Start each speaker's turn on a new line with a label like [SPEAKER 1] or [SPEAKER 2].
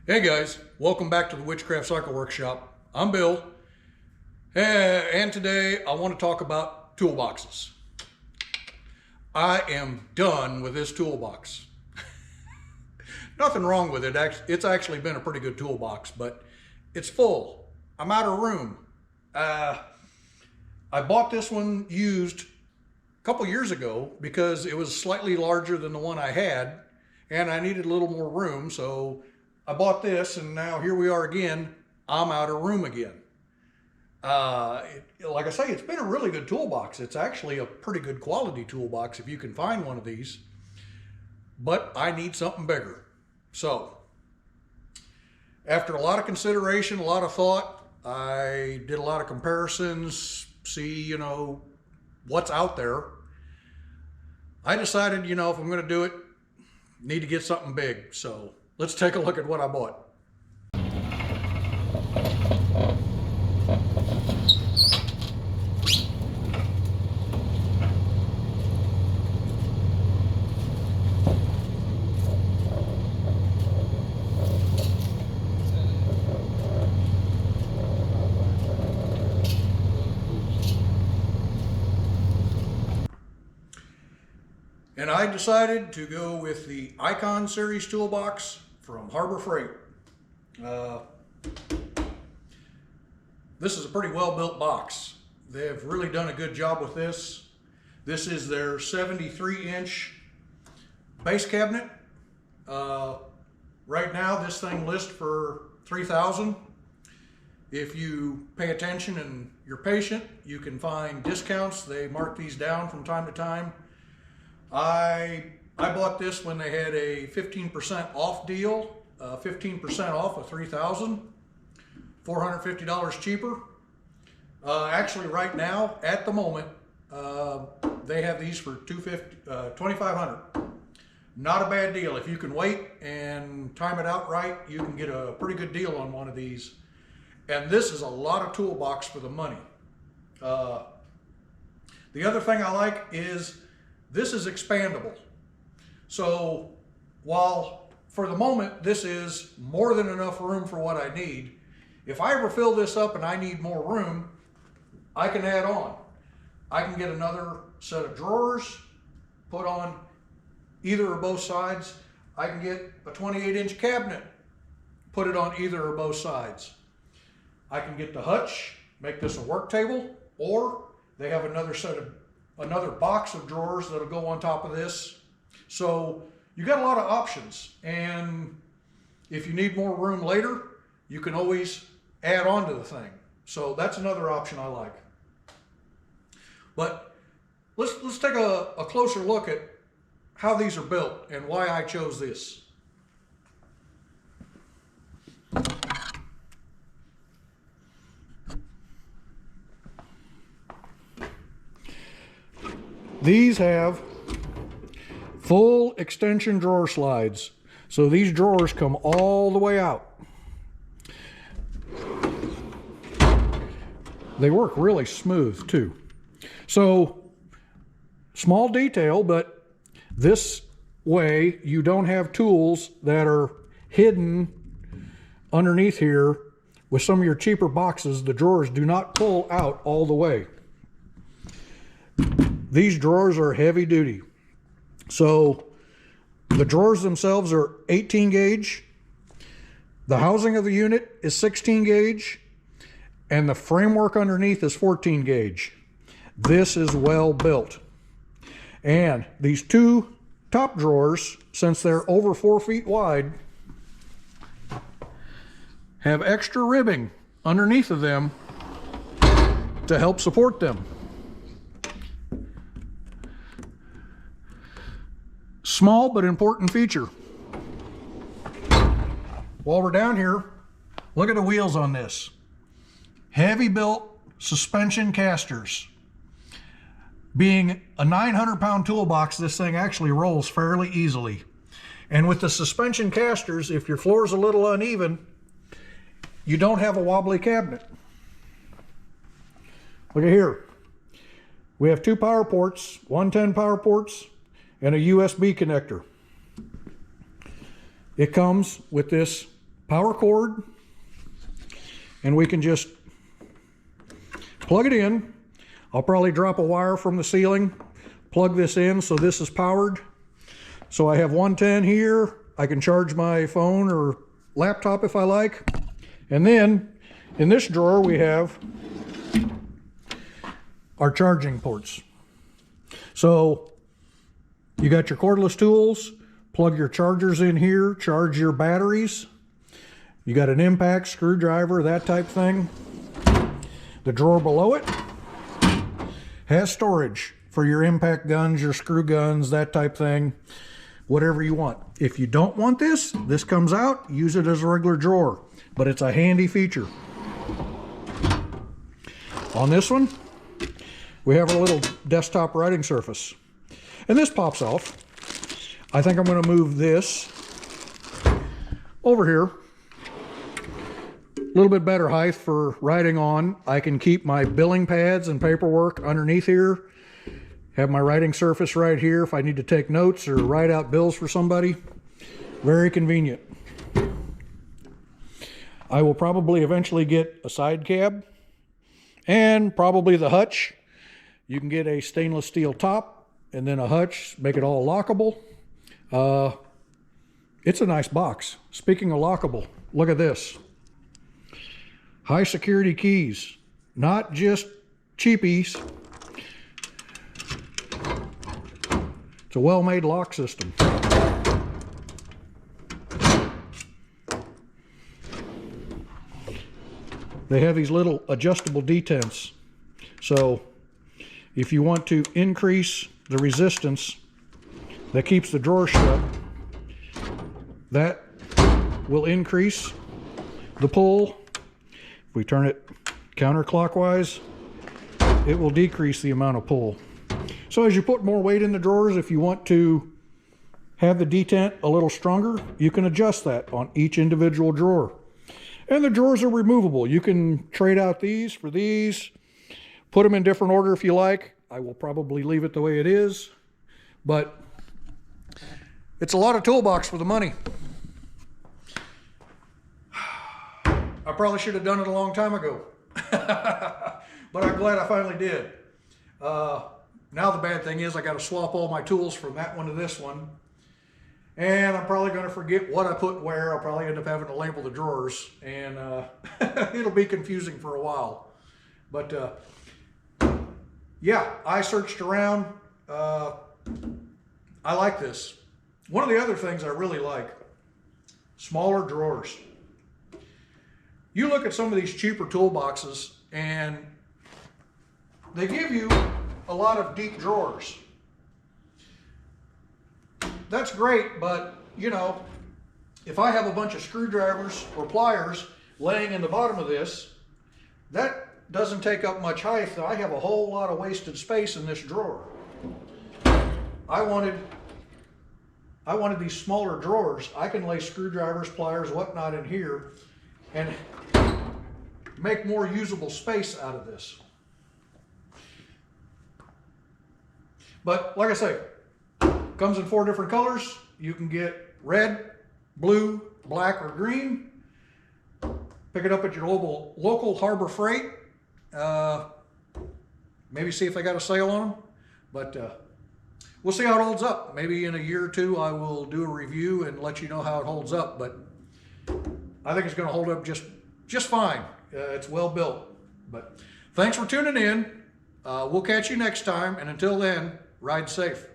[SPEAKER 1] Hey guys, welcome back to the Witchcraft Cycle Workshop. I'm Bill, and today I want to talk about toolboxes. I am done with this toolbox. Nothing wrong with it. It's actually been a pretty good toolbox, but it's full. I'm out of room. I bought this one used a couple years ago because it was slightly larger than the one I had, and I needed a little more room, so I bought this, and now here we are again. I'm out of room again. Like I say, it's been a really good toolbox. It's actually a pretty good quality toolbox if you can find one of these, but I need something bigger. So after a lot of consideration, a lot of thought, I did a lot of comparisons, see, what's out there. I decided, if I'm going to do it, need to get something big. So let's take a look at what I bought. And I decided to go with the Icon series toolbox from Harbor Freight. This is a pretty well-built box. They've really done a good job with this. This is their 73-inch base cabinet. Right now, this thing lists for $3,000. If you pay attention and you're patient, you can find discounts. They mark these down from time to time. I bought this when they had a 15% off deal, 15% off of $3,000, $450 cheaper. Actually, right now, at the moment, they have these for $2,500. Not a bad deal. If you can wait and time it out right, you can get a pretty good deal on one of these. And this is a lot of toolbox for the money. The other thing I like is this is expandable. So while for the moment this is more than enough room for what I need, if I ever fill this up and I need more room, I can add on. I can get another set of drawers, put on either or both sides. I can get a 28-inch cabinet, put it on either or both sides. I can get the hutch, make this a work table, or they have another box of drawers that'll go on top of this. So you got a lot of options, and if you need more room later, you can always add on to the thing. So that's another option I like. But let's take a closer look at how these are built and why I chose this. These have full extension drawer slides. So these drawers come all the way out. They work really smooth too. So small detail, but this way you don't have tools that are hidden underneath here. With some of your cheaper boxes, the drawers do not pull out all the way. These drawers are heavy duty. So the drawers themselves are 18 gauge. The housing of the unit is 16 gauge. And the framework underneath is 14 gauge. This is well built. And these two top drawers, since they're over 4 feet wide, have extra ribbing underneath of them to help support them. Small but important feature. While we're down here, look at the wheels on this. Heavy built suspension casters. Being a 900-pound toolbox, this thing actually rolls fairly easily. And with the suspension casters, if your floor is a little uneven, you don't have a wobbly cabinet. Look at here. We have 2 power ports, 110 power ports, and a USB connector. It comes with this power cord, and we can just plug it in. I'll probably drop a wire from the ceiling, plug this in so this is powered. So I have 110 here. I can charge my phone or laptop if I like. And then in this drawer we have our charging ports. So you got your cordless tools, plug your chargers in here, charge your batteries. You got an impact, screwdriver, that type thing. The drawer below it has storage for your impact guns, your screw guns, that type thing, whatever you want. If you don't want this, this comes out, use it as a regular drawer, but it's a handy feature. On this one, we have a little desktop writing surface, and this pops off. I think I'm going to move this over here. A little bit better height for writing on. I can keep my billing pads and paperwork underneath here. Have my writing surface right here if I need to take notes or write out bills for somebody. Very convenient. I will probably eventually get a side cab and probably the hutch. You can get a stainless steel top and then a hutch, make it all lockable. It's a nice box. Speaking of lockable, look at this. High security keys, not just cheapies. It's a well-made lock system. They have these little adjustable detents. So if you want to increase the resistance that keeps the drawer shut, that will increase the pull. If we turn it counterclockwise, it will decrease the amount of pull. So as you put more weight in the drawers, if you want to have the detent a little stronger, you can adjust that on each individual drawer. And the drawers are removable. You can trade out these for these, put them in different order if you like. I will probably leave it the way it is, but it's a lot of toolbox for the money. I probably should have done it a long time ago, but I'm glad I finally did. Now the bad thing is I got to swap all my tools from that one to this one, and I'm probably going to forget what I put where. I'll probably end up having to label the drawers, and it'll be confusing for a while. But yeah, I searched around. I like this. One of the other things I really like, smaller drawers. You look at some of these cheaper toolboxes and they give you a lot of deep drawers. That's great, but you know, if I have a bunch of screwdrivers or pliers laying in the bottom of this, that doesn't take up much height. I have a whole lot of wasted space in this drawer. I wanted these smaller drawers. I can lay screwdrivers, pliers, whatnot in here and make more usable space out of this. But like I say, comes in 4 different colors. You can get red, blue, black, or green. Pick it up at your local Harbor Freight. Maybe see if they got a sale on them. But we'll see how it holds up. Maybe in a year or two I will do a review and let you know how it holds up. But I think it's going to hold up just fine. It's well built. But thanks for tuning in. We'll catch you next time. And until then, ride safe.